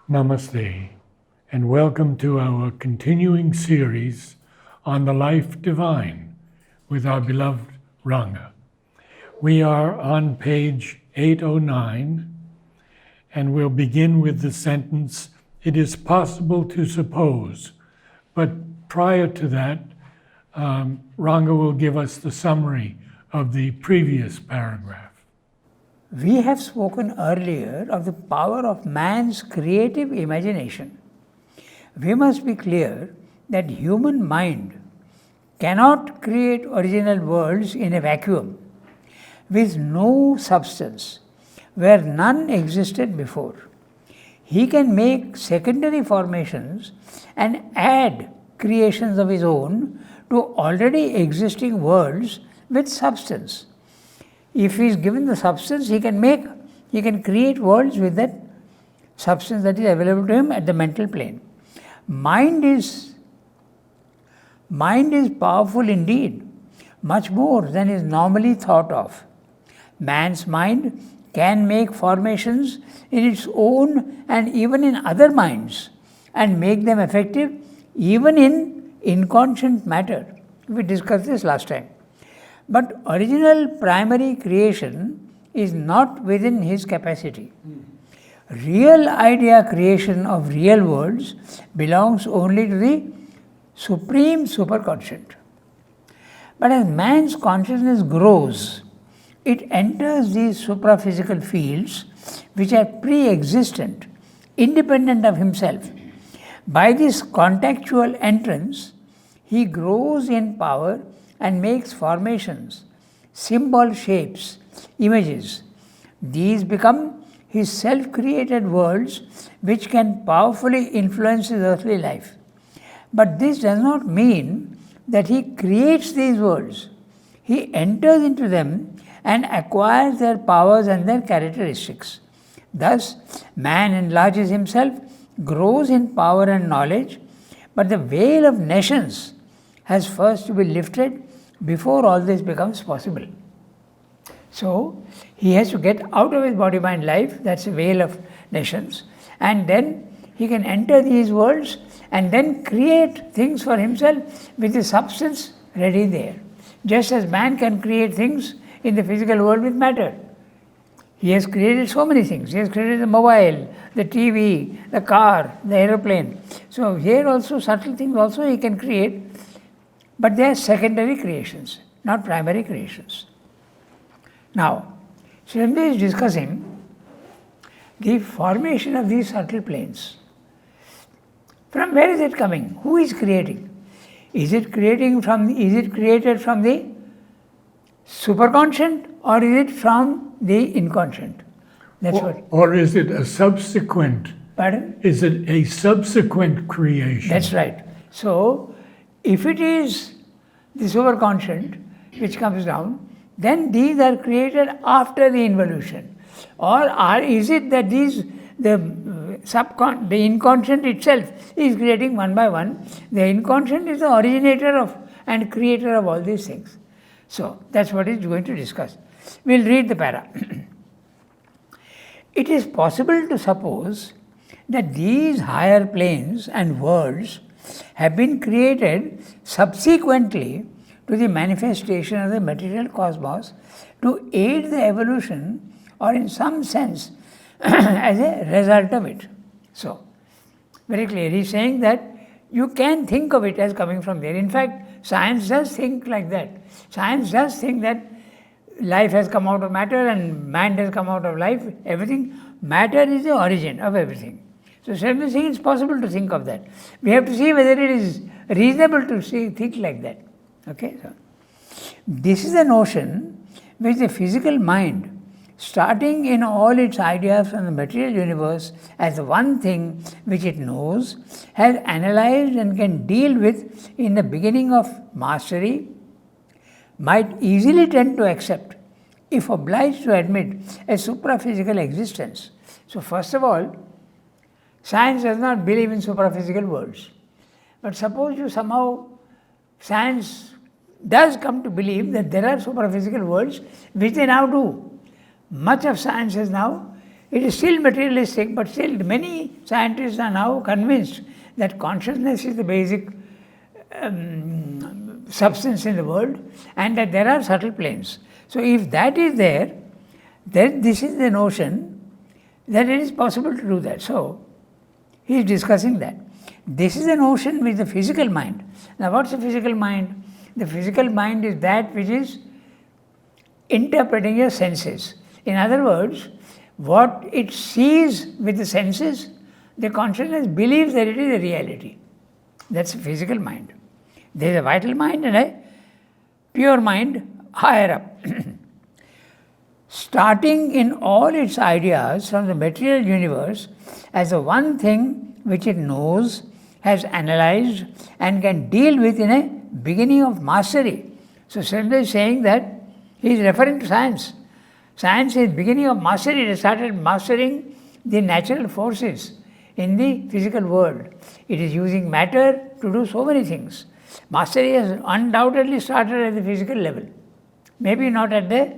Namaste, and welcome to our continuing series on the life divine with our beloved Ranga. We are on page 809, and we'll begin with the sentence, "It is possible to suppose," but prior to that, Ranga will give us the summary of the previous paragraph. We have spoken earlier of the power of man's creative imagination. We must be clear that human mind cannot create original worlds in a vacuum, with no substance, where none existed before. He can make secondary formations and add creations of his own to already existing worlds with substance. If he is given the substance, he can create worlds with that substance that is available to him at the mental plane. Mind is powerful indeed, much more than is normally thought of. Man's mind can make formations in its own and even in other minds, and make them effective even in inconscient matter. We discussed this last time. But original primary creation is not within his capacity. Real idea creation of real worlds belongs only to the supreme superconscient. But as man's consciousness grows, it enters these supraphysical fields which are pre-existent, independent of himself. By this contactual entrance, he grows in power and makes formations, symbol shapes, images. These become his self-created worlds which can powerfully influence his earthly life. But this does not mean that he creates these worlds. He enters into them and acquires their powers and their characteristics. Thus, man enlarges himself, grows in power and knowledge, but the veil of nations has first to be lifted before all this becomes possible. So, he has to get out of his body-mind life, that's a veil of nations, and then he can enter these worlds and then create things for himself with the substance ready there. Just as man can create things in the physical world with matter. He has created so many things. He has created the mobile, the TV, the car, the aeroplane. So here also subtle things also he can create, but they are secondary creations, not primary creations. Now, Srimati is discussing the formation of these subtle planes. From where is it coming? Who is creating? Is it created from the superconscient, or is it from the inconscient? That's what. Or is it a subsequent? Pardon? Is it a subsequent creation? That's right. So, if it is the superconscient which comes down, then these are created after the involution. Or is it that the inconscient itself is creating one by one? The inconscient is the originator of and creator of all these things. So, that's what he's going to discuss. We'll read the para. It is possible to suppose that these higher planes and worlds have been created subsequently to the manifestation of the material cosmos to aid the evolution, or in some sense as a result of it. So, very clear. He's saying that you can think of it as coming from there. In fact, science does think like that. Science does think that life has come out of matter and man has come out of life. Everything, matter is the origin of everything. So, Srimati is saying it's possible to think of that. We have to see whether it is reasonable to think like that. Okay, so this is a notion which the physical mind, starting in all its ideas from the material universe as the one thing which it knows, has analyzed and can deal with in the beginning of mastery, might easily tend to accept if obliged to admit a supraphysical existence. So first of all, science does not believe in supraphysical worlds. But suppose you somehow, science does come to believe that there are supraphysical worlds, which they now do. Much of science has now It is still materialistic, but still many scientists are now convinced that consciousness is the basic substance in the world and that there are subtle planes. So if that is there, then this is the notion that it is possible to do that. So he is discussing that. This is the notion with the physical mind. Now what's the physical mind? The physical mind is that which is interpreting your senses. In other words, what it sees with the senses, the consciousness believes that it is a reality. That's a physical mind. There is a vital mind and a pure mind higher up. Starting in all its ideas from the material universe as the one thing which it knows, has analyzed and can deal with in a beginning of mastery. So Srila is saying that he is referring to science. Science is beginning of mastery. It started mastering the natural forces in the physical world. It is using matter to do so many things. Mastery has undoubtedly started at the physical level. Maybe not at the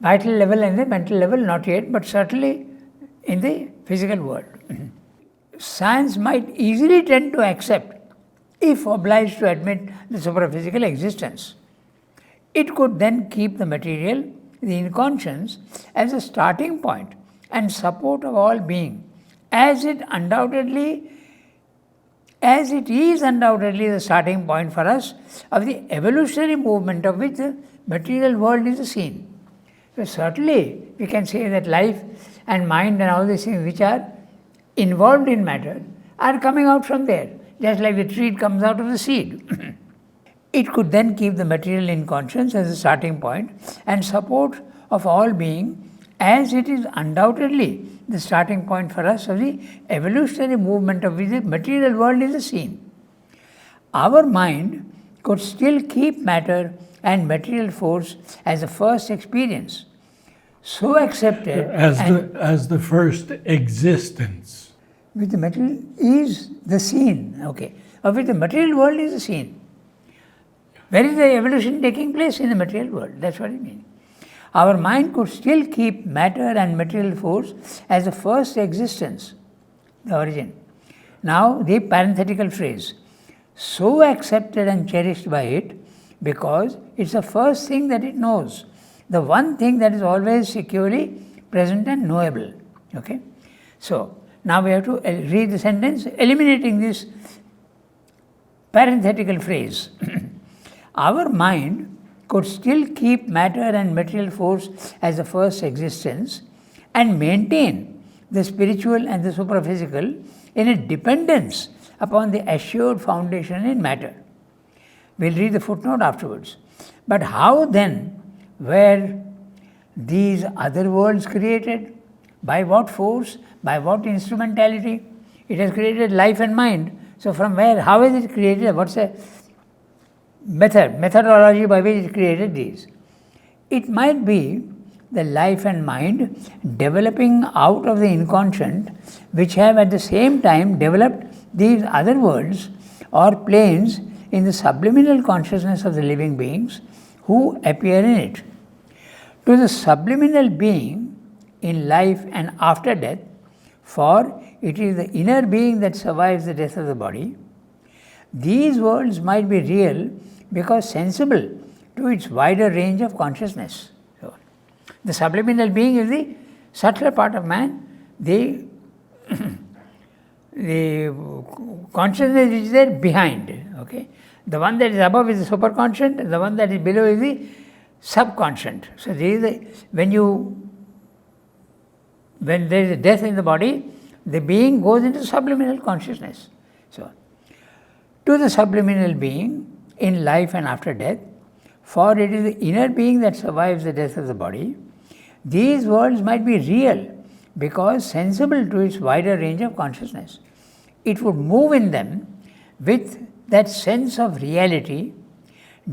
vital level and the mental level, not yet, but certainly in the physical world. Science might easily tend to accept, if obliged to admit the supraphysical existence. It could then keep the material, the inconscience, as a starting point and support of all being, as it is undoubtedly the starting point for us of the evolutionary movement of which the material world is the scene. So certainly we can say that life and mind and all these things which are involved in matter are coming out from there, just like the tree comes out of the seed. It could then keep the material inconscience as a starting point and support of all being, as it is undoubtedly the starting point for us of the evolutionary movement of which the material world is the scene. Our mind could still keep matter and material force as the first experience, so accepted as the first existence. With the material is the scene, of which the material world is the scene. Where is the evolution taking place? In the material world. That's what I mean. Our mind could still keep matter and material force as the first existence, the origin. Now, the parenthetical phrase, so accepted and cherished by it, because it's the first thing that it knows, the one thing that is always securely present and knowable. So, now we have to read the sentence, eliminating this parenthetical phrase. Our mind could still keep matter and material force as the first existence and maintain the spiritual and the supraphysical in a dependence upon the assured foundation in matter. We'll read the footnote afterwards. But how then were these other worlds created? By what force? By what instrumentality? It has created life and mind. So from where? How is it created? What's the methodology by which it created these? It might be the life and mind developing out of the inconscient, which have at the same time developed these other worlds or planes in the subliminal consciousness of the living beings who appear in it. To the subliminal being in life and after death, for it is the inner being that survives the death of the body, these worlds might be real because sensible to its wider range of consciousness. So, the subliminal being is the subtler part of man, the consciousness is there behind. The one that is above is the superconscient, and the one that is below is the subconscient. So when there is a death in the body, the being goes into subliminal consciousness. So, to the subliminal being in life and after death, for it is the inner being that survives the death of the body, these worlds might be real because sensible to its wider range of consciousness. It would move in them with that sense of reality,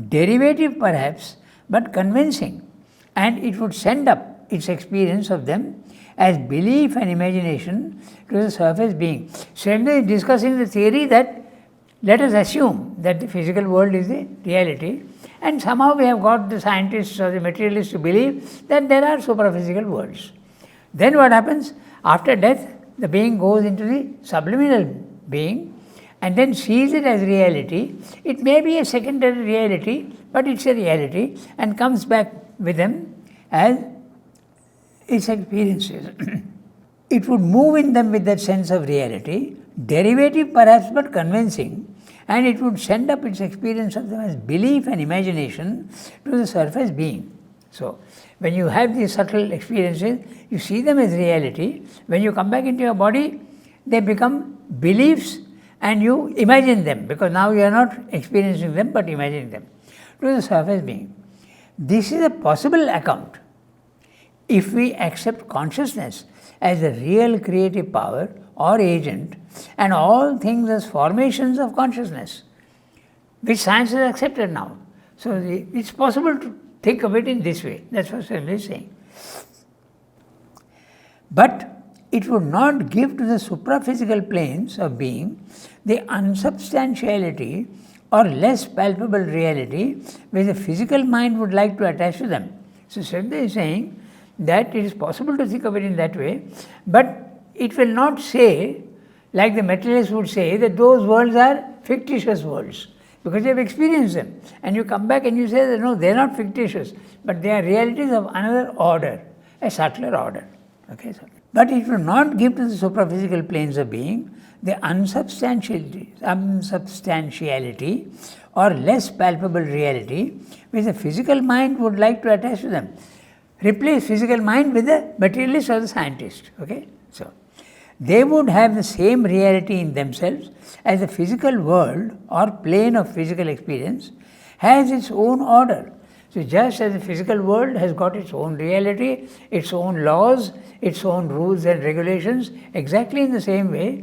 derivative perhaps, but convincing, and it would send up its experience of them as belief and imagination to the surface being. Srila is discussing the theory that let us assume that the physical world is the reality, and somehow we have got the scientists or the materialists to believe that there are supraphysical worlds. Then what happens? After death, the being goes into the subliminal being and then sees it as reality. It may be a secondary reality, but it's a reality, and comes back with them as its experiences. It would move in them with that sense of reality, derivative perhaps but convincing, and it would send up its experience of them as belief and imagination to the surface being. So, when you have these subtle experiences, you see them as reality. When you come back into your body, they become beliefs and you imagine them, because now you are not experiencing them but imagining them to the surface being. This is a possible account if we accept consciousness as a real creative power or agent and all things as formations of consciousness, which science has accepted now. So, it's possible to think of it in this way. That's what Swami is saying. But it would not give to the supraphysical planes of being the unsubstantiality or less palpable reality which the physical mind would like to attach to them. So, Swami is saying that it is possible to think of it in that way, but it will not say, like the materialists would say, that those worlds are fictitious worlds, because they have experienced them. And you come back and you say that no, they are not fictitious, but they are realities of another order, a subtler order. Okay, so, but it will not give to the supraphysical planes of being the unsubstantiality or less palpable reality which the physical mind would like to attach to them. Replace physical mind with the materialist or the scientist. Okay, so they would have the same reality in themselves as the physical world or plane of physical experience has its own order. So, just as the physical world has got its own reality, its own laws, its own rules and regulations, exactly in the same way,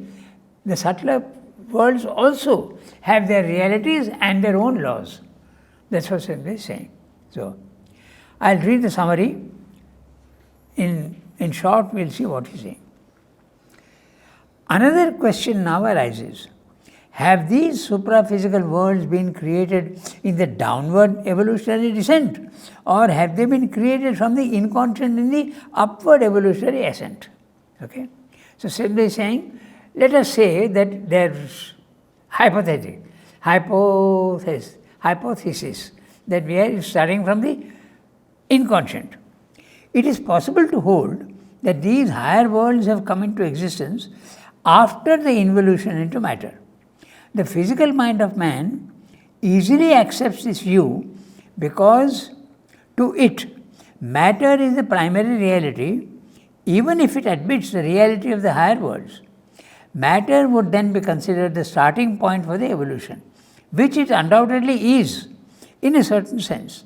the subtler worlds also have their realities and their own laws. That's what Swami is saying. So, I'll read the summary. In short, we'll see what he's saying. Another question now arises. Have these supraphysical worlds been created in the downward evolutionary descent, or have they been created from the inconscient in the upward evolutionary ascent? Okay? So, simply is saying, let us say that there's hypothesis that we are starting from the inconscient. It is possible to hold that these higher worlds have come into existence after the involution into matter. The physical mind of man easily accepts this view because to it, matter is the primary reality, even if it admits the reality of the higher worlds. Matter would then be considered the starting point for the evolution, which it undoubtedly is in a certain sense.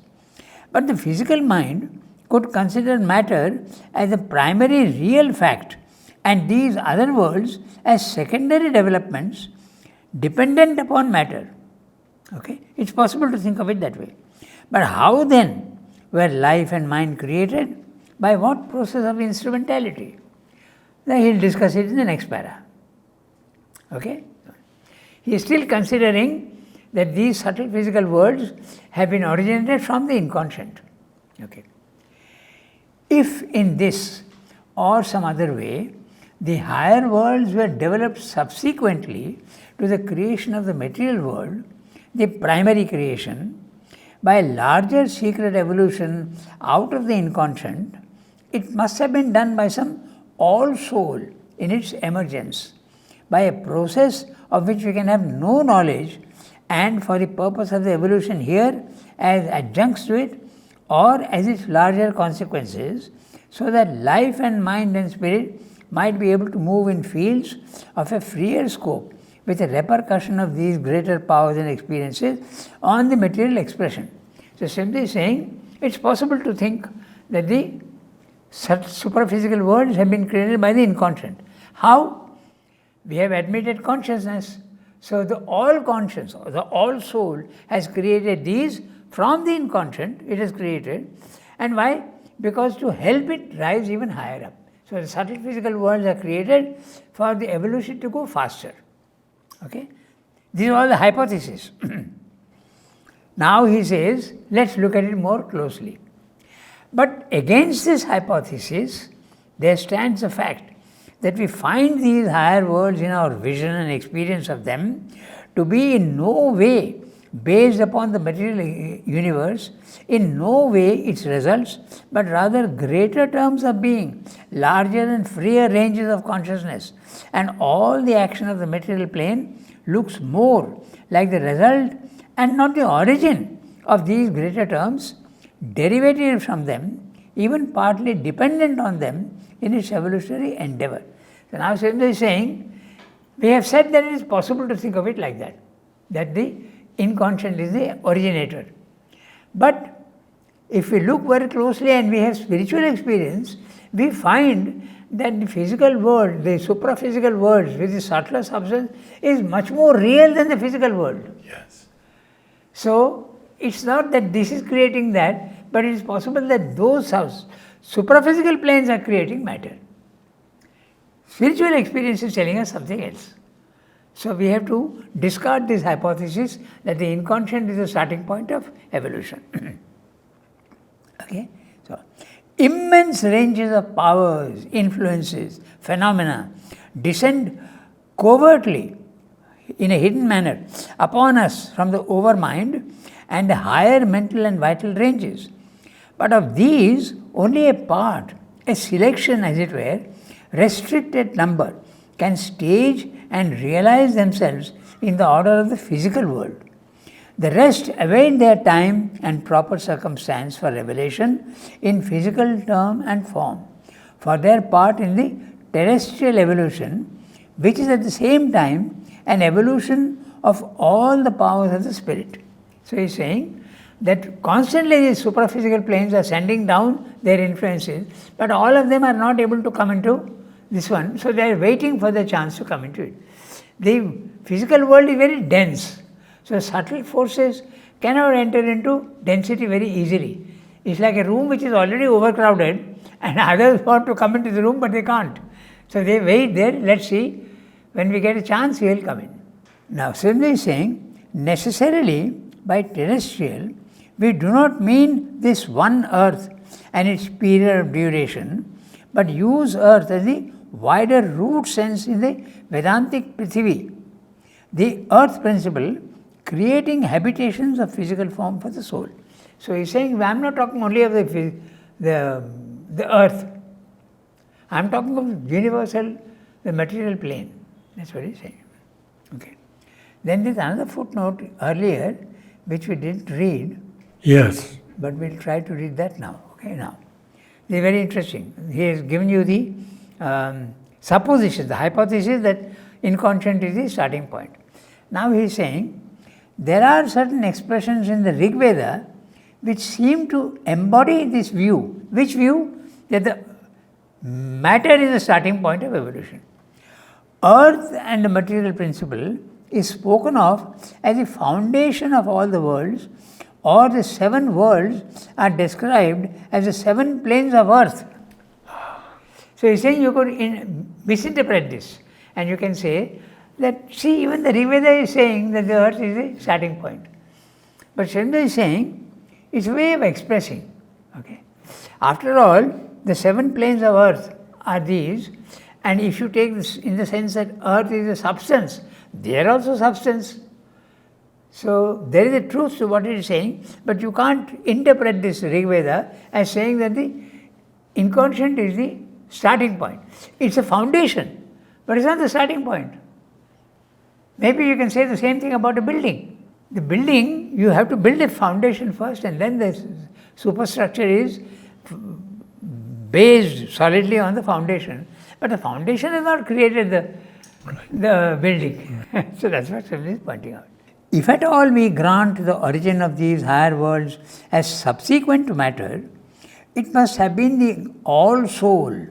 But the physical mind could consider matter as the primary real fact and these other worlds as secondary developments dependent upon matter. Okay? It's possible to think of it that way. But how then were life and mind created? By what process of instrumentality? Then he'll discuss it in the next para. Okay? He is still considering that these subtle physical worlds have been originated from the inconscient. Okay. If in this or some other way, the higher worlds were developed subsequently to the creation of the material world, the primary creation, by a larger secret evolution out of the inconscient, it must have been done by some all-soul in its emergence, by a process of which we can have no knowledge, and for the purpose of the evolution here as adjuncts to it or as its larger consequences, so that life and mind and spirit might be able to move in fields of a freer scope with a repercussion of these greater powers and experiences on the material expression. So, simply saying, it's possible to think that the supraphysical worlds have been created by the inconscient. How? We have admitted consciousness. So, the all conscience, or the all soul has created these from the inconscient, it has created. And why? Because to help it rise even higher up. So, the subtle physical worlds are created for the evolution to go faster. Okay? These are all the hypotheses. Now he says, let's look at it more closely. But against this hypothesis, there stands the fact that we find these higher worlds in our vision and experience of them to be in no way based upon the material universe, in no way its results, but rather greater terms of being, larger and freer ranges of consciousness, and all the action of the material plane looks more like the result and not the origin of these greater terms, derivative from them, even partly dependent on them in its evolutionary endeavor. So now Sridhar is saying, we have said that it is possible to think of it like that the inconscient is the originator. But if we look very closely and we have spiritual experience, we find that the physical world, the supraphysical world with the subtler substance is much more real than the physical world. Yes. So it's not that this is creating that, but it is possible that those supraphysical planes are creating matter. Spiritual experience is telling us something else. So we have to discard this hypothesis that the inconscient is the starting point of evolution. Okay? So immense ranges of powers, influences, phenomena descend covertly in a hidden manner upon us from the overmind and higher mental and vital ranges. But of these, only a part, a selection as it were, restricted number, can stage and realize themselves in the order of the physical world. The rest await their time and proper circumstance for revelation in physical term and form, for their part in the terrestrial evolution, which is at the same time an evolution of all the powers of the spirit. So he is saying that constantly these supraphysical planes are sending down their influences, but all of them are not able to come into this one, so they are waiting for the chance to come into it. The physical world is very dense, so subtle forces cannot enter into density very easily. It's like a room which is already overcrowded and others want to come into the room but they can't. So they wait there, let's see, when we get a chance we will come in. Now Sridhar is saying, necessarily by terrestrial we do not mean this one earth and its period of duration, but use earth as the wider root sense in the Vedantic Prithvi, the earth principle creating habitations of physical form for the soul. So he is saying, I am not talking only of the earth, I am talking of universal, the material plane. That's what he is saying. Okay. Then there is another footnote earlier which we didn't read. Yes. But we will try to read that now. Okay, now. This is very interesting. He has given you the supposition, the hypothesis that inconscient is the starting point. Now he is saying, there are certain expressions in the Rig Veda which seem to embody this view. Which view? That the matter is the starting point of evolution. Earth and the material principle is spoken of as the foundation of all the worlds, or the 7 worlds are described as the 7 planes of earth. So he is saying you could misinterpret this, and you can say that, see, even the Rig Veda is saying that the earth is the starting point. But Sridhar is saying it's a way of expressing. Okay. After all, the 7 planes of earth are these, and if you take this in the sense that earth is a substance, they are also substance. So there is a truth to what it is saying, but you can't interpret this Rig Veda as saying that the inconscient is the starting point. It's a foundation, but it's not the starting point. Maybe you can say the same thing about a building. The building, you have to build a foundation first, and then the superstructure is based solidly on the foundation. But the foundation has not created the building. So that's what Sridhar is pointing out. If at all we grant the origin of these higher worlds as subsequent to matter, it must have been the all-soul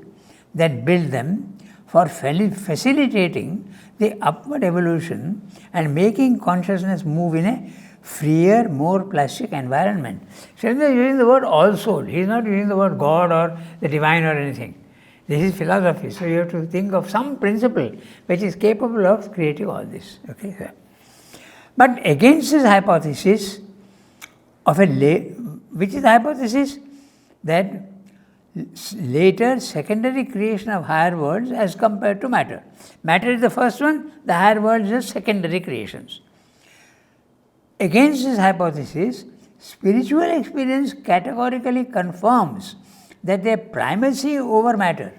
that built them for facilitating the upward evolution and making consciousness move in a freer, more plastic environment. Sridhar is using the word all-soul. He is not using the word God or the divine or anything. This is philosophy. So you have to think of some principle which is capable of creating all this. Okay. But against this hypothesis of which is the hypothesis that later secondary creation of higher worlds as compared to matter. Matter is the first one, the higher worlds are secondary creations. Against this hypothesis, spiritual experience categorically confirms that their primacy over matter.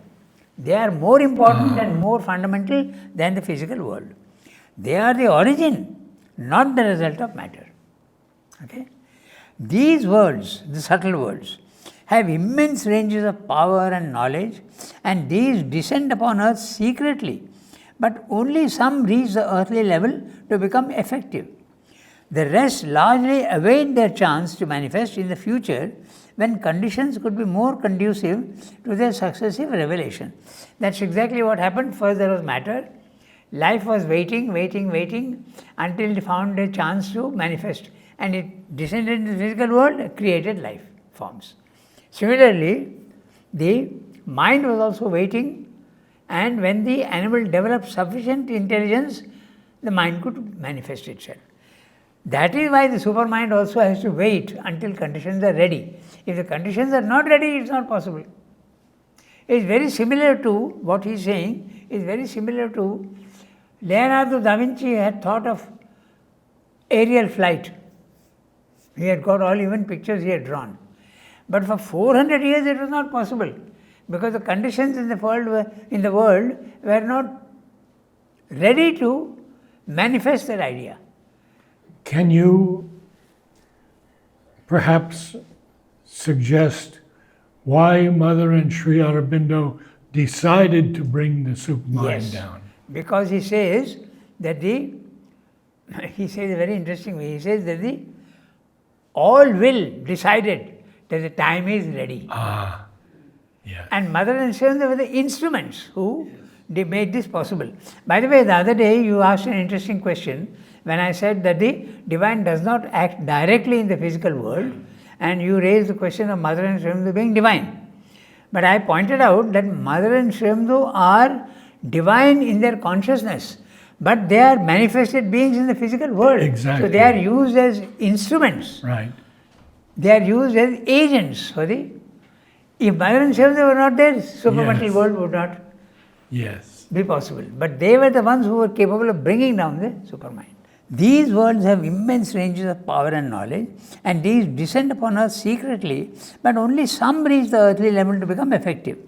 They are more important and more fundamental than the physical world. They are the origin, not the result of matter. Okay? These worlds, the subtle worlds, have immense ranges of power and knowledge, and these descend upon earth secretly, but only some reach the earthly level to become effective. The rest largely await their chance to manifest in the future when conditions could be more conducive to their successive revelation. That's exactly what happened. First there was matter. Life was waiting until it found a chance to manifest, and it descended into the physical world, created life forms. Similarly, the mind was also waiting, and when the animal developed sufficient intelligence, the mind could manifest itself. That is why the supermind also has to wait until conditions are ready. If the conditions are not ready, it's not possible. It's very similar to what he's saying, is very similar to Leonardo da Vinci had thought of aerial flight. He had got all even pictures he had drawn. But for 400 years it was not possible, because the conditions in the world were not ready to manifest that idea. Can you perhaps suggest why Mother and Sri Aurobindo decided to bring the supermind down? Because he says that he says a very interesting way. He says that the all will decided that the time is ready. Yes. And Mother and Sri were the instruments who made this possible. By the way, the other day you asked an interesting question when I said that the divine does not act directly in the physical world, and you raised the question of Mother and Sri being divine. But I pointed out that Mother and Sri are divine in their consciousness, but they are manifested beings in the physical world. Exactly. So they are used as instruments. Right. They are used as agents for the. If Mother and Sri were not there, supramental world would not be possible. But they were the ones who were capable of bringing down the supermind. These worlds have immense ranges of power and knowledge, and these descend upon us secretly, but only some reach the earthly level to become effective.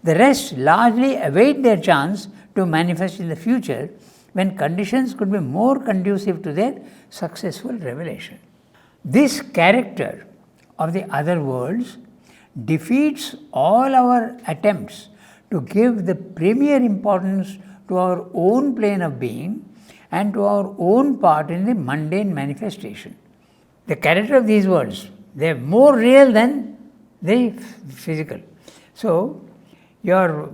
The rest largely await their chance to manifest in the future when conditions could be more conducive to their successful revelation. This character of the other worlds defeats all our attempts to give the premier importance to our own plane of being and to our own part in the mundane manifestation. The character of these worlds, they are more real than the physical. So, your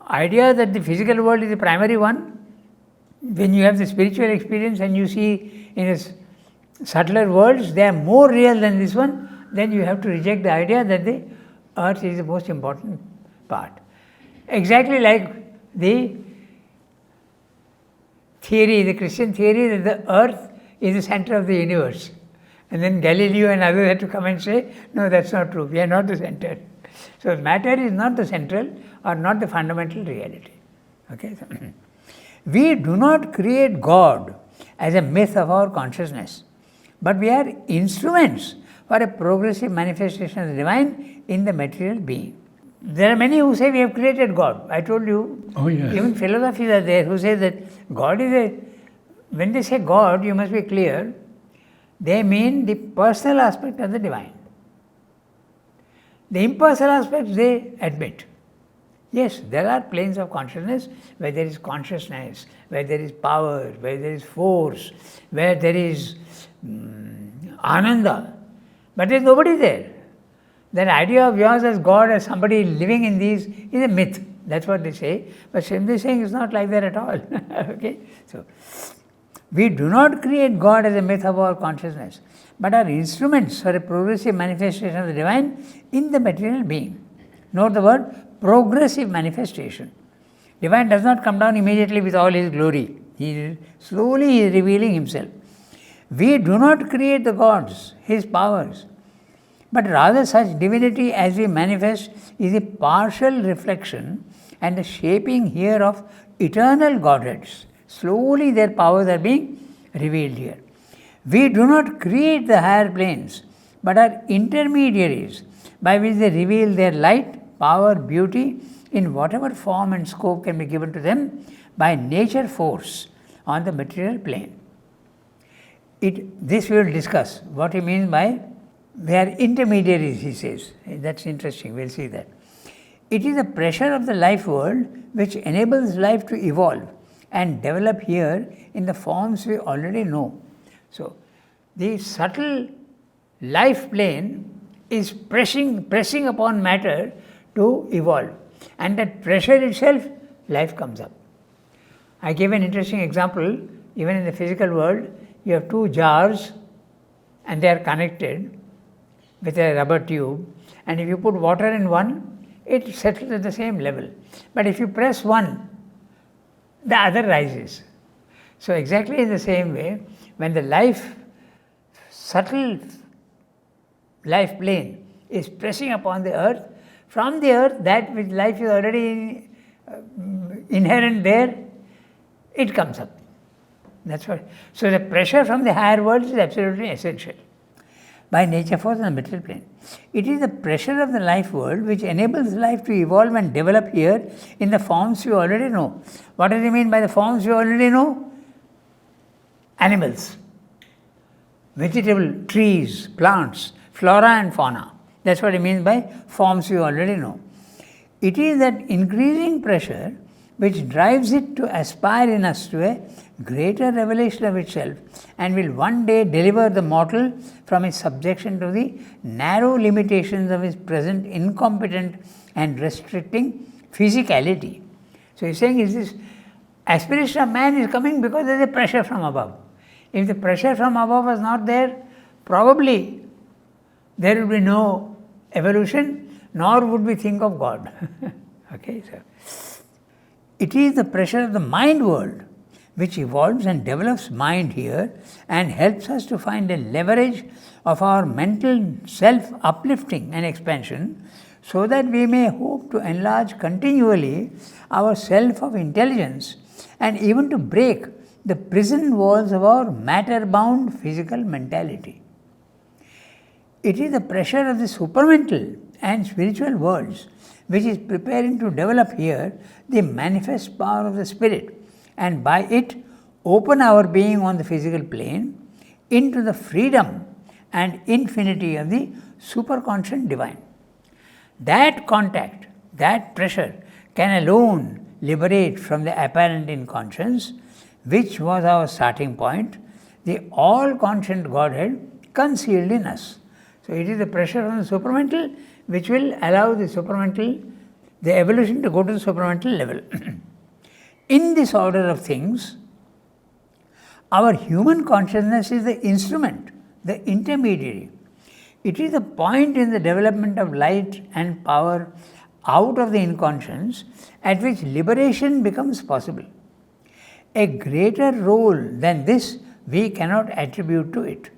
idea that the physical world is the primary one, when you have the spiritual experience and you see in the subtler worlds, they are more real than this one, then you have to reject the idea that the earth is the most important part. Exactly like the theory, the Christian theory that the earth is the center of the universe. And then Galileo and others had to come and say, no, that's not true, we are not the center. So matter is not the central or not the fundamental reality. Okay? We do not create God as a myth of our consciousness, but we are instruments for a progressive manifestation of the divine in the material being. There are many who say we have created God. I told you, even philosophies are there who say that God is a, when they say God, you must be clear, they mean the personal aspect of the divine. The impersonal aspects they admit. Yes, there are planes of consciousness where there is consciousness, where there is power, where there is force, where there is ananda, but there is nobody there. That idea of yours as God, as somebody living in these, is a myth. That's what they say. But Shrimti is saying it's not like that at all. Okay? So, we do not create God as a myth of our consciousness, but are instruments for a progressive manifestation of the divine in the material being. Note the word progressive manifestation. Divine does not come down immediately with all his glory. Slowly he is revealing himself. We do not create the gods, his powers, but rather such divinity as we manifest is a partial reflection and the shaping here of eternal Godheads. Slowly their powers are being revealed here. We do not create the higher planes, but are intermediaries by which they reveal their light, power, beauty in whatever form and scope can be given to them by nature force on the material plane. This we will discuss, what he means by they are intermediaries, he says. That's interesting, we will see that. It is the pressure of the life world which enables life to evolve and develop here in the forms we already know. So, the subtle life plane is pressing upon matter to evolve, and that pressure itself, life comes up. I gave an interesting example. Even in the physical world, you have two jars and they are connected with a rubber tube, and if you put water in one, it settles at the same level. But if you press one, the other rises. So exactly in the same way, when the subtle life plane is pressing upon the earth, from the earth, that which life is already inherent there, it comes up. That's what. So the pressure from the higher worlds is absolutely essential. By nature force on the material plane. It is the pressure of the life world which enables life to evolve and develop here in the forms we already know. What does he mean by the forms we already know? Animals, vegetable, trees, plants, flora and fauna. That's what he means by forms we already know. It is that increasing pressure which drives it to aspire in us to a greater revelation of itself, and will one day deliver the mortal from his subjection to the narrow limitations of his present incompetent and restricting physicality. So he's saying, is this aspiration of man is coming because there is a pressure from above. If the pressure from above was not there, probably there would be no evolution, nor would we think of God. Okay, so it is the pressure of the mind world which evolves and develops mind here and helps us to find a leverage of our mental self-uplifting and expansion, so that we may hope to enlarge continually our self of intelligence and even to break the prison walls of our matter-bound physical mentality. It is the pressure of the supramental and spiritual worlds which is preparing to develop here the manifest power of the spirit, and by it open our being on the physical plane into the freedom and infinity of the superconscious divine. That contact, that pressure can alone liberate from the apparent inconscience, which was our starting point, the all-conscient Godhead concealed in us. So it is the pressure on the supramental which will allow the supramental, the evolution to go to the supramental level. In this order of things, our human consciousness is the instrument, the intermediary. It is the point in the development of light and power out of the inconscience at which liberation becomes possible. A greater role than this we cannot attribute to it.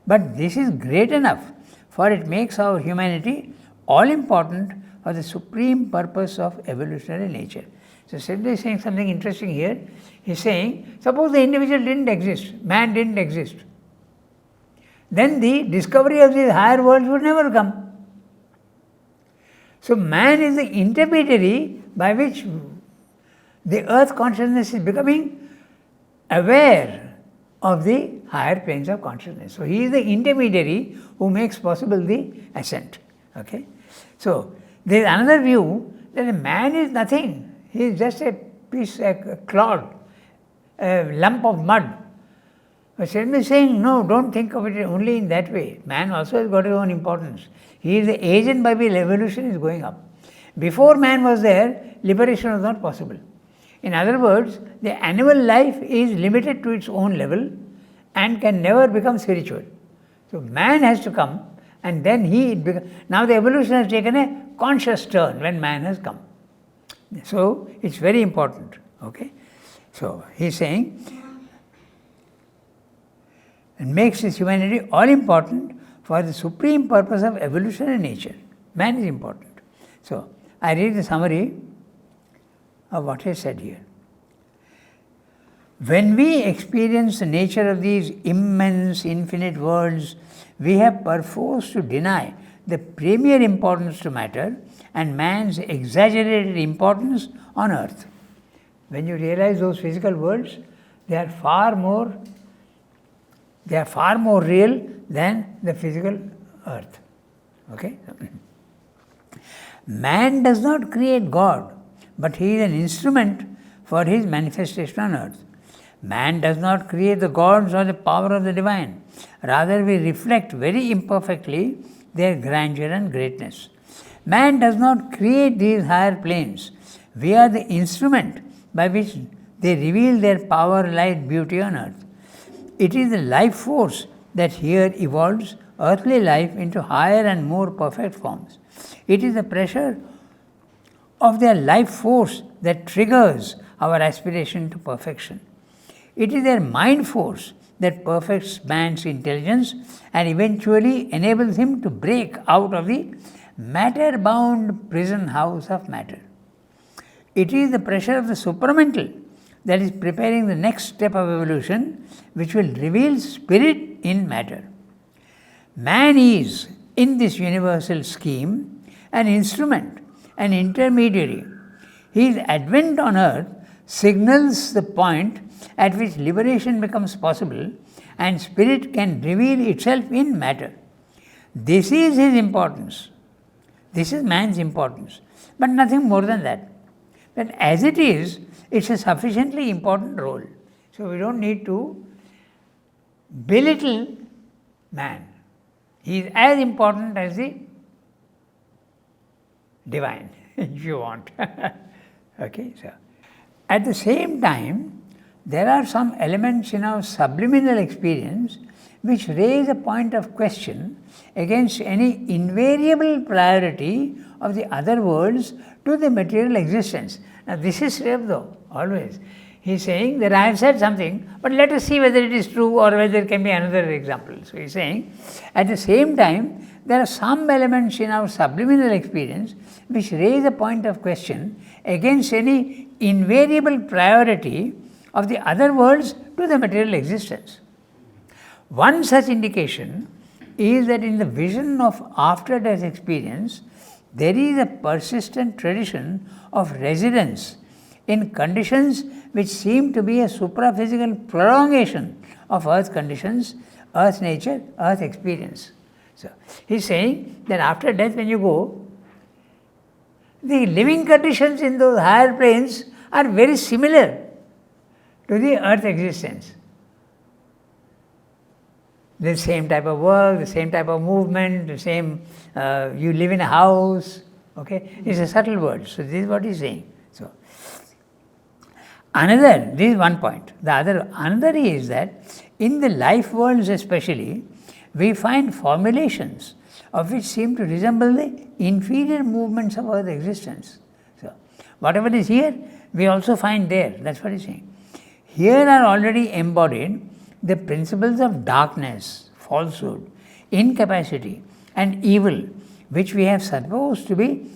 But this is great enough, for it makes our humanity all important for the supreme purpose of evolutionary nature. So Siddha is saying something interesting here. He is saying, suppose the individual didn't exist, man didn't exist, then the discovery of these higher worlds would never come. So man is the intermediary by which the earth consciousness is becoming aware of the higher planes of consciousness. So he is the intermediary who makes possible the ascent. Okay? So there is another view that a man is nothing. He is just a piece, a clod, a lump of mud. But Siddha is saying, no, don't think of it only in that way. Man also has got his own importance. He is the agent by which evolution is going up. Before man was there, liberation was not possible. In other words, the animal life is limited to its own level and can never become spiritual. So man has to come, and then now the evolution has taken a conscious turn when man has come. So it's very important. Okay? So he is saying, it makes this humanity all important for the supreme purpose of evolution in nature. Man is important. So, I read the summary of what is said here. When we experience the nature of these immense, infinite worlds, we have perforce to deny the premier importance to matter and man's exaggerated importance on earth. When you realize those physical worlds, they are far more real than the physical earth. Okay? Man does not create God, but he is an instrument for his manifestation on earth. Man does not create the gods or the power of the divine. Rather, we reflect very imperfectly their grandeur and greatness. Man does not create these higher planes. We are the instrument by which they reveal their power, light, beauty on earth. It is the life force that here evolves earthly life into higher and more perfect forms. It is the pressure of their life force that triggers our aspiration to perfection. It is their mind force that perfects man's intelligence and eventually enables him to break out of the matter-bound prison house of matter. It is the pressure of the supramental that is preparing the next step of evolution, which will reveal spirit in matter. Man is, in this universal scheme, an instrument, an intermediary. His advent on earth signals the point at which liberation becomes possible and spirit can reveal itself in matter. This is his importance. This is man's importance, but nothing more than that. But as it is, it's a sufficiently important role. So we don't need to belittle man. He is as important as the divine, if you want. Okay, so at the same time, there are some elements in our subliminal experience which raise a point of question against any invariable priority of the other worlds to the material existence. Now this is Shreyab though, always. He is saying that I have said something, but let us see whether it is true or whether there can be another example. So he is saying, at the same time, there are some elements in our subliminal experience which raise a point of question against any invariable priority of the other worlds to the material existence. One such indication is that in the vision of after-death experience, there is a persistent tradition of residence in conditions which seem to be a supraphysical prolongation of earth conditions, earth nature, earth experience. So, he is saying that after death when you go, the living conditions in those higher planes are very similar to the earth existence. The same type of work, the same type of movement, the same, you live in a house, okay? It's a subtle word. So, this is what he is saying. So, this is one point. Another is that in the life worlds especially, we find formulations of which seem to resemble the inferior movements of earth existence. So, whatever is here, we also find there. That's what he is saying. Here are already embodied the principles of darkness, falsehood, incapacity, and evil, which we have supposed to be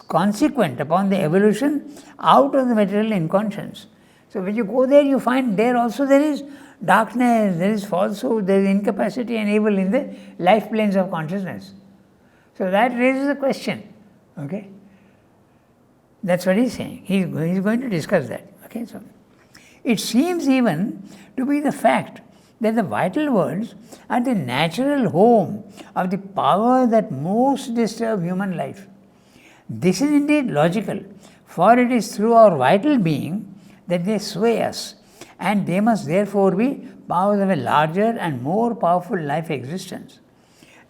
consequent upon the evolution out of the material inconscience. So, when you go there, you find there also there is darkness, there is falsehood, there is incapacity and evil in the life planes of consciousness. So, that raises a question. Okay? That's what he is saying. He is going to discuss that. Okay? So, it seems even to be the fact that the vital worlds are the natural home of the power that most disturb human life. This is indeed logical, for it is through our vital being that they sway us, and they must therefore be powers of a larger and more powerful life existence.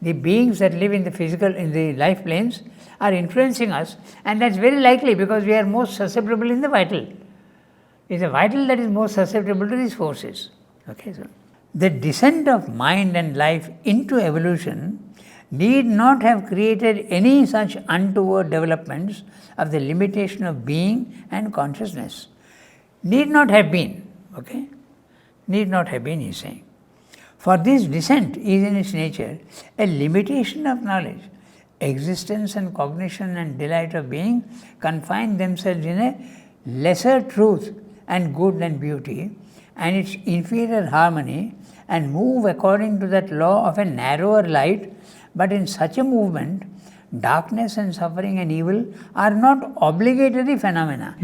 The beings that live in the life planes are influencing us, and that's very likely because we are most susceptible in the vital. It's the vital that is most susceptible to these forces. Okay, so the descent of mind and life into evolution need not have created any such untoward developments of the limitation of being and consciousness. Need not have been, okay? Need not have been, he is saying. For this descent is in its nature a limitation of knowledge. Existence and cognition and delight of being confine themselves in a lesser truth and good and beauty and its inferior harmony and move according to that law of a narrower light, but in such a movement, darkness and suffering and evil are not obligatory phenomena.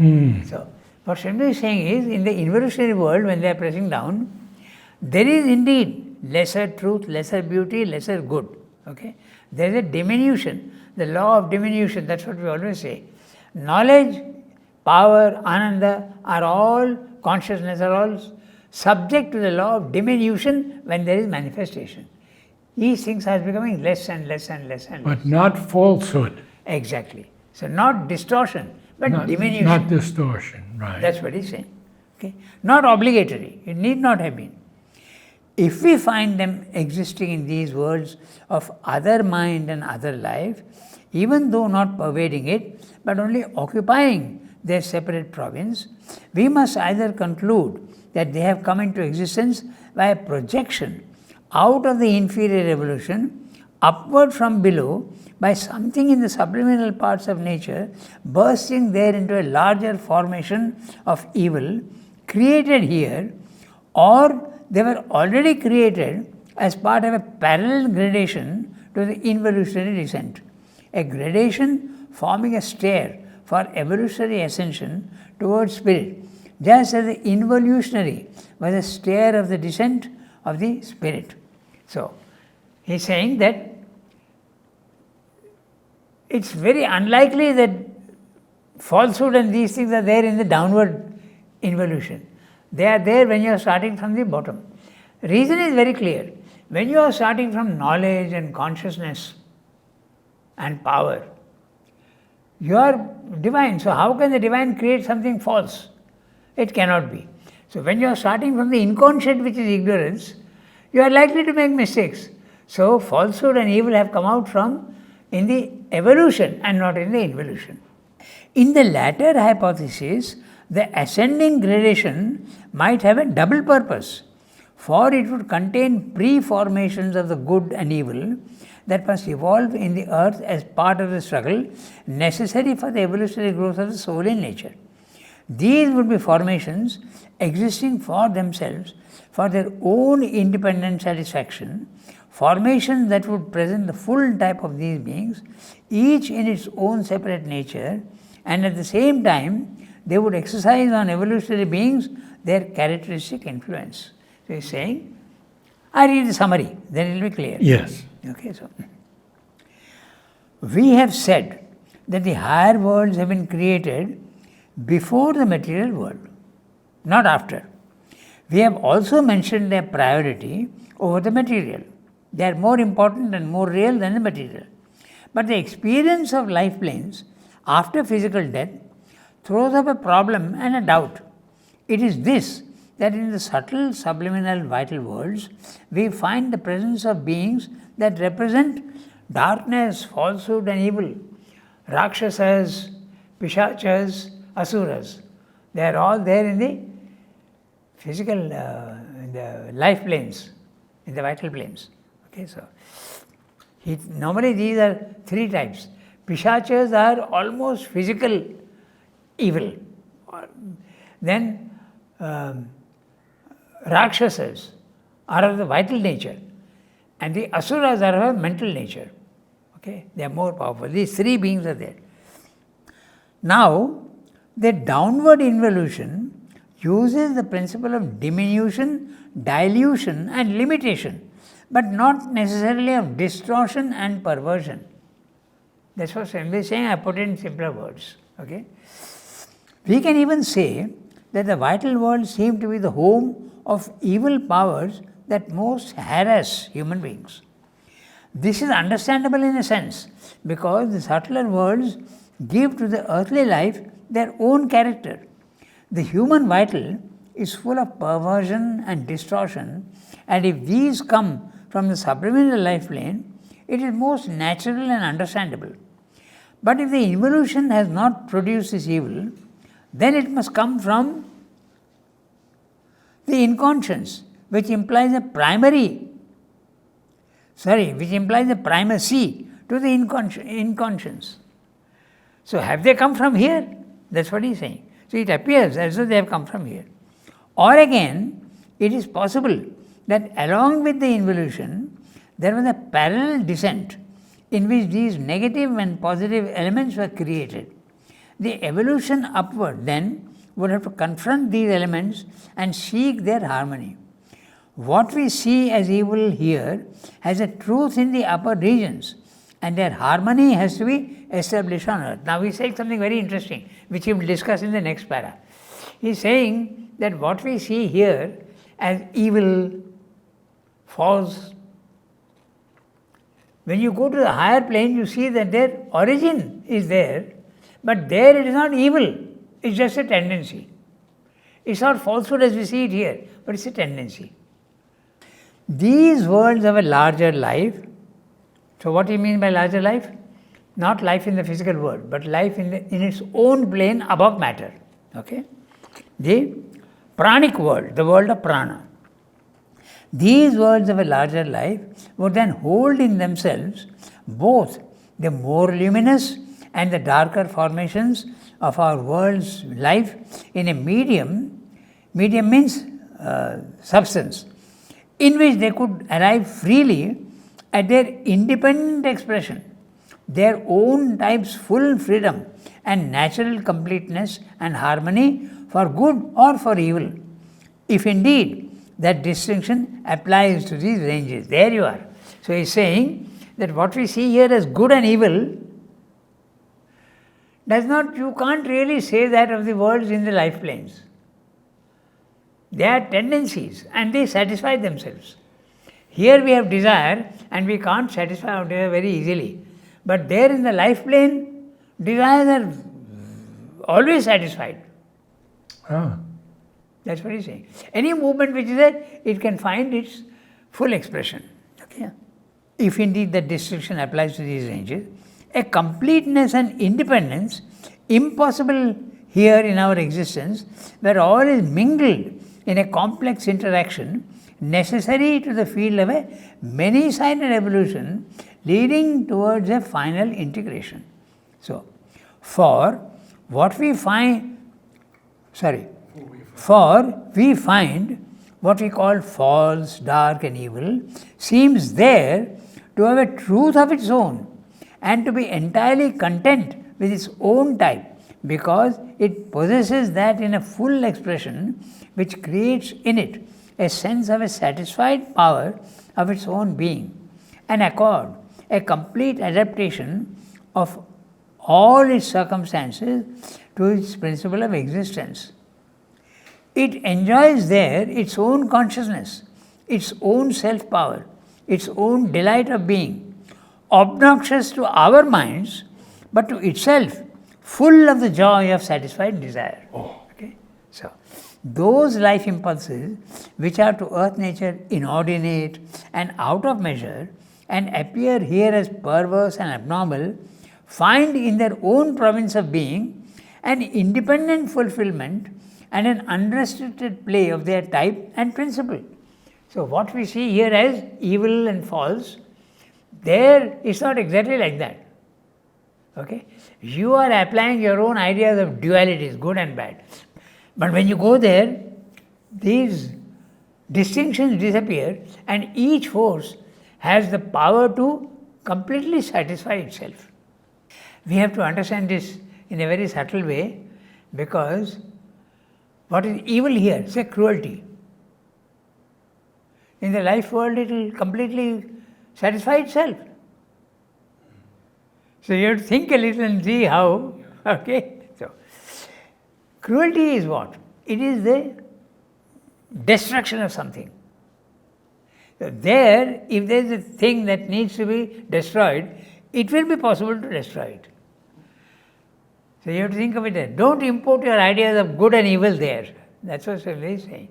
So, what Srimati is saying is, in the involutionary world, when they are pressing down, there is indeed lesser truth, lesser beauty, lesser good. Okay? There is a diminution, the law of diminution, that's what we always say. Knowledge, power, ananda are all, consciousness are all subject to the law of diminution when there is manifestation. These things are becoming less and less and less and less. But not falsehood. Exactly. So not distortion, but diminution. Not distortion, right. That's what he's saying. Okay? Not obligatory. It need not have been. If we find them existing in these worlds of other mind and other life, even though not pervading it, but only occupying their separate province, we must either conclude that they have come into existence by a projection out of the inferior evolution, upward from below, by something in the subliminal parts of nature, bursting there into a larger formation of evil, created here, or they were already created as part of a parallel gradation to the involutionary descent, a gradation forming a stair for evolutionary ascension towards spirit, just as the involutionary was a stair of the descent of the spirit. So, he is saying that it's very unlikely that falsehood and these things are there in the downward involution. They are there when you are starting from the bottom. Reason is very clear. When you are starting from knowledge and consciousness and power, you are divine. So how can the divine create something false? It cannot be. So when you are starting from the inconscient, which is ignorance, you are likely to make mistakes. So falsehood and evil have come out from in the evolution and not in the involution. In the latter hypothesis, the ascending gradation might have a double purpose, for it would contain pre-formations of the good and evil that must evolve in the earth as part of the struggle necessary for the evolutionary growth of the soul in nature. These would be formations existing for themselves, for their own independent satisfaction, formations that would present the full type of these beings, each in its own separate nature, and at the same time, they would exercise on evolutionary beings their characteristic influence. So he is saying, I read the summary, then it will be clear. Yes. Okay, so we have said that the higher worlds have been created before the material world, not after. We have also mentioned their priority over the material. They are more important and more real than the material. But the experience of life planes after physical death throws up a problem and a doubt. It is this, that in the subtle subliminal vital worlds, we find the presence of beings that represent darkness, falsehood and evil, Rakshasas, Pishachas, Asuras. They are all there in the physical, in the life planes, in the vital planes. Okay, so normally these are three types. Pishachas are almost physical evil. Then Rakshasas are of the vital nature, and the Asuras are of a mental nature. Okay, they are more powerful. These three beings are there. Now, the downward involution uses the principle of diminution, dilution and limitation, but not necessarily of distortion and perversion. That's what Swami is saying, I put it in simpler words. Okay? We can even say that the vital world seems to be the home of evil powers that most harass human beings. This is understandable in a sense, because the subtler worlds give to the earthly life their own character. The human vital is full of perversion and distortion, and if these come from the subliminal life plane, it is most natural and understandable. But if the involution has not produced this evil, then it must come from the inconscience, which implies a primacy to the inconscience. So have they come from here? That's what he's saying. So it appears as though they have come from here. Or again, it is possible that along with the involution, there was a parallel descent in which these negative and positive elements were created. The evolution upward then would have to confront these elements and seek their harmony. What we see as evil here has a truth in the upper regions, and their harmony has to be established on earth. Now he's saying something very interesting, which he will discuss in the next para. He's saying that what we see here as evil, false, when you go to the higher plane, you see that their origin is there, but there it is not evil, it's just a tendency. It's not falsehood as we see it here, but it's a tendency. These worlds have a larger life. So what do you mean by larger life? Not life in the physical world, but life in its own plane above matter. Okay? The pranic world, the world of prana. These worlds of a larger life would then hold in themselves both the more luminous and the darker formations of our world's life in a medium means substance, in which they could arrive freely at their independent expression, their own type's full freedom and natural completeness and harmony for good or for evil, if indeed that distinction applies to these ranges. There you are. So he is saying that what we see here as good and evil you can't really say that of the worlds in the life planes. They are tendencies and they satisfy themselves. Here we have desire and we can't satisfy our desire very easily. But there in the life plane, desires are always satisfied. Ah. That's what he's saying. Any movement which is there, it can find its full expression. Okay? If indeed that distinction applies to these ranges, a completeness and independence impossible here in our existence, where all is mingled in a complex interaction necessary to the field of a many-sided evolution leading towards a final integration. So, for we find what we call false, dark and evil seems there to have a truth of its own and to be entirely content with its own type, because it possesses that in a full expression which creates in it a sense of a satisfied power of its own being, an accord, a complete adaptation of all its circumstances to its principle of existence. It enjoys there its own consciousness, its own self-power, its own delight of being, obnoxious to our minds, but to itself full of the joy of satisfied desire. Okay? So, those life impulses which are to earth nature inordinate and out of measure and appear here as perverse and abnormal, find in their own province of being an independent fulfillment and an unrestricted play of their type and principle. So what we see here as evil and false, there it's not exactly like that. Okay? You are applying your own ideas of dualities, good and bad. But when you go there, these distinctions disappear and each force has the power to completely satisfy itself. We have to understand this in a very subtle way, because what is evil here? Say cruelty. In the life world, it will completely satisfy itself. So you have to think a little and see how. Okay? So, cruelty is what? It is the destruction of something. So there, if there is a thing that needs to be destroyed, it will be possible to destroy it. So you have to think of it there. Don't import your ideas of good and evil there. That's what Swami is saying.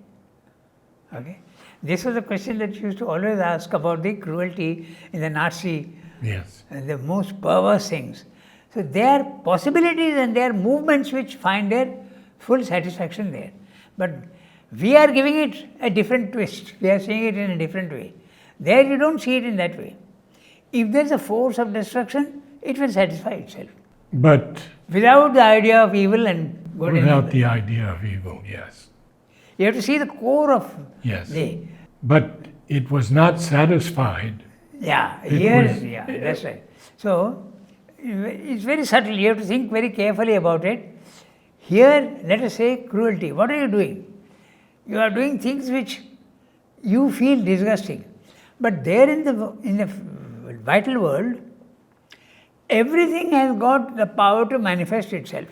Okay? This was a question that you used to always ask about the cruelty in the Nazi, the most perverse things. So there are possibilities and there are movements which find their full satisfaction there. But We are giving it a different twist. We are seeing it in a different way. There you don't see it in that way. If there is a force of destruction, it will satisfy itself. But Without the idea of evil and good. without the idea of evil, yes. You have to see the core of Yes. the. But it was not satisfied. Yeah, It here, was- yeah, that's right. So, it's very subtle. You have to think very carefully about it. Here, let us say cruelty. What are you doing? You are doing things which you feel disgusting. But there in the vital world, everything has got the power to manifest itself.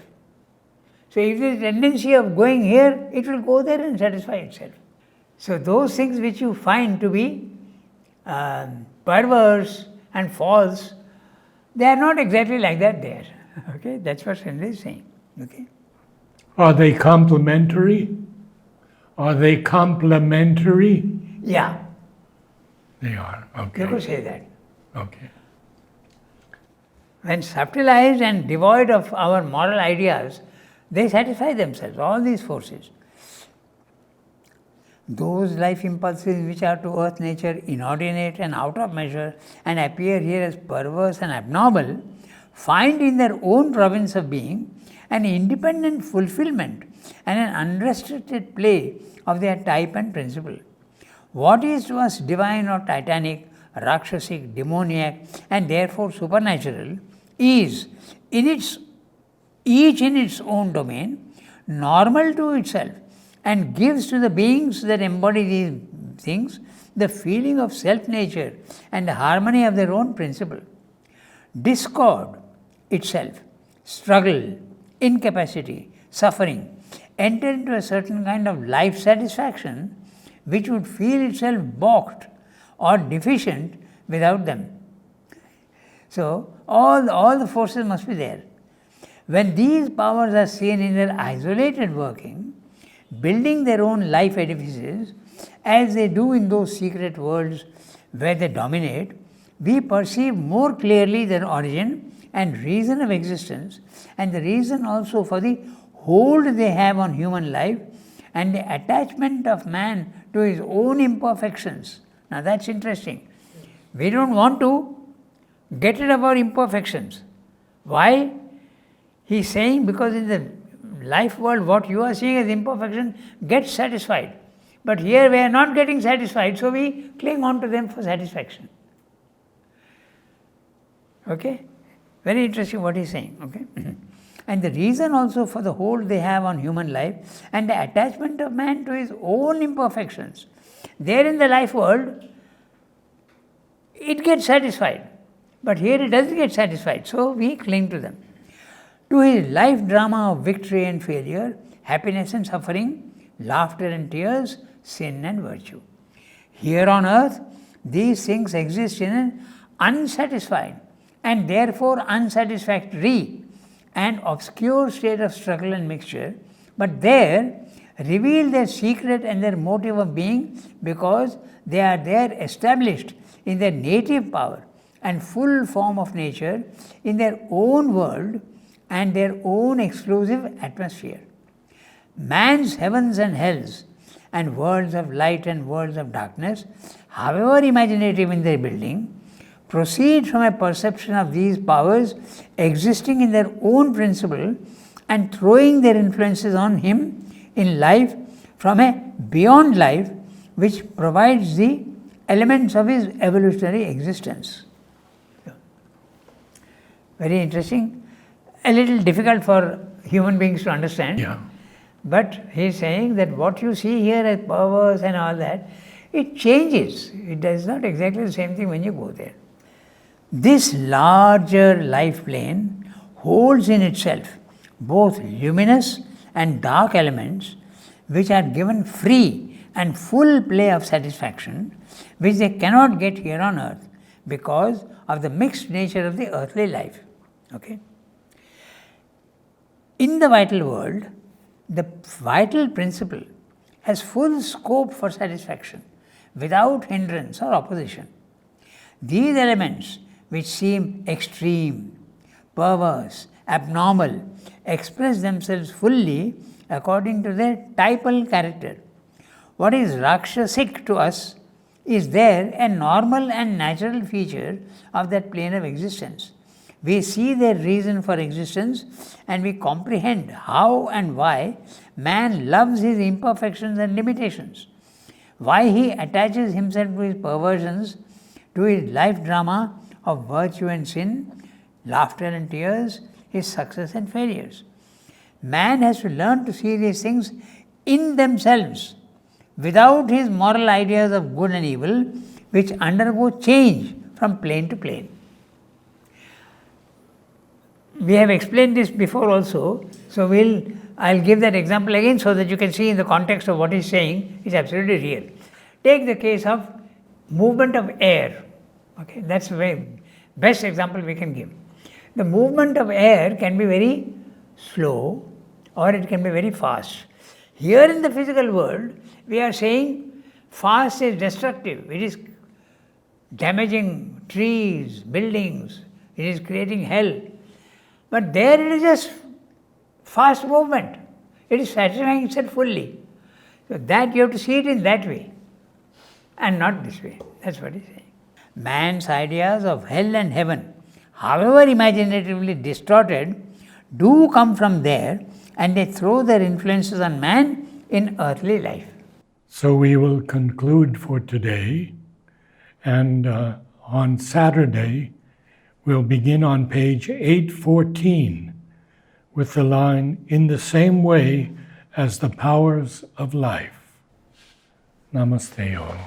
So if there is a tendency of going here, it will go there and satisfy itself. So those things which you find to be perverse and false, they are not exactly like that there. Okay, that's what Sandra is saying. Okay. Are they complementary? Are they complementary? Yeah, They are. you Okay. could say that. Okay. When subtilized and devoid of our moral ideas, they satisfy themselves, all these forces. Those life impulses which are to earth nature inordinate and out of measure and appear here as perverse and abnormal, find in their own province of being an independent fulfillment and an unrestricted play of their type and principle. What is to us divine or titanic, rakshasic, demoniac, and therefore supernatural, is each in its own domain, normal to itself, and gives to the beings that embody these things the feeling of self-nature and the harmony of their own principle. Discord itself, struggle, incapacity, suffering, enter into a certain kind of life satisfaction which would feel itself balked or deficient without them. So, all the forces must be there. When these powers are seen in their isolated working, building their own life edifices, as they do in those secret worlds where they dominate, we perceive more clearly their origin and reason of existence, and the reason also for the hold they have on human life and the attachment of man to his own imperfections. Now that's interesting. We don't want to get rid of our imperfections. Why? He's saying because in the life world what you are seeing as imperfection gets satisfied. But here we are not getting satisfied, so we cling on to them for satisfaction. Okay? Very interesting what he's saying. Okay? And the reason also for the hold they have on human life and the attachment of man to his own imperfections. There in the life world, it gets satisfied. But here it doesn't get satisfied, so we cling to them. To his life drama of victory and failure, happiness and suffering, laughter and tears, sin and virtue. Here on earth, these things exist in an unsatisfied and therefore unsatisfactory and obscure state of struggle and mixture, but there reveal their secret and their motive of being because they are there established in their native power and full form of nature in their own world and their own exclusive atmosphere. Man's heavens and hells and worlds of light and worlds of darkness, however imaginative in their building, proceed from a perception of these powers existing in their own principle and throwing their influences on him in life from a beyond life which provides the elements of his evolutionary existence. Very interesting, a little difficult for human beings to understand. Yeah. But he is saying that what you see here as perverse and all that, it changes. It does not exactly the same thing when you go there. This larger life plane holds in itself both luminous and dark elements which are given free and full play of satisfaction, which they cannot get here on earth because of the mixed nature of the earthly life. Okay? In the vital world, the vital principle has full scope for satisfaction without hindrance or opposition. These elements which seem extreme, perverse, abnormal, express themselves fully according to their typal character, What is Rakshasic to us is there a normal and natural feature of that plane of existence. We see their reason for existence and we comprehend how and why man loves his imperfections and limitations, why he attaches himself to his perversions, to his life drama of virtue and sin, laughter and tears, his success and failures. Man has to learn to see these things in themselves, without his moral ideas of good and evil, which undergo change from plane to plane. We have explained this before also, so I'll give that example again so that you can see in the context of what he's saying is absolutely real. Take the case of movement of air. Okay, that's the very best example we can give. The movement of air can be very slow or it can be very fast. Here in the physical world, we are saying fast is destructive. It is damaging trees, buildings, it is creating hell. But there it is just fast movement. It is satisfying itself fully. So that you have to see it in that way and not this way. That's what he's saying. Man's ideas of hell and heaven, however imaginatively distorted, do come from there and they throw their influences on man in earthly life. So we will conclude for today, and on Saturday we'll begin on page 814 with the line, "In the same way as the powers of life." Namaste all.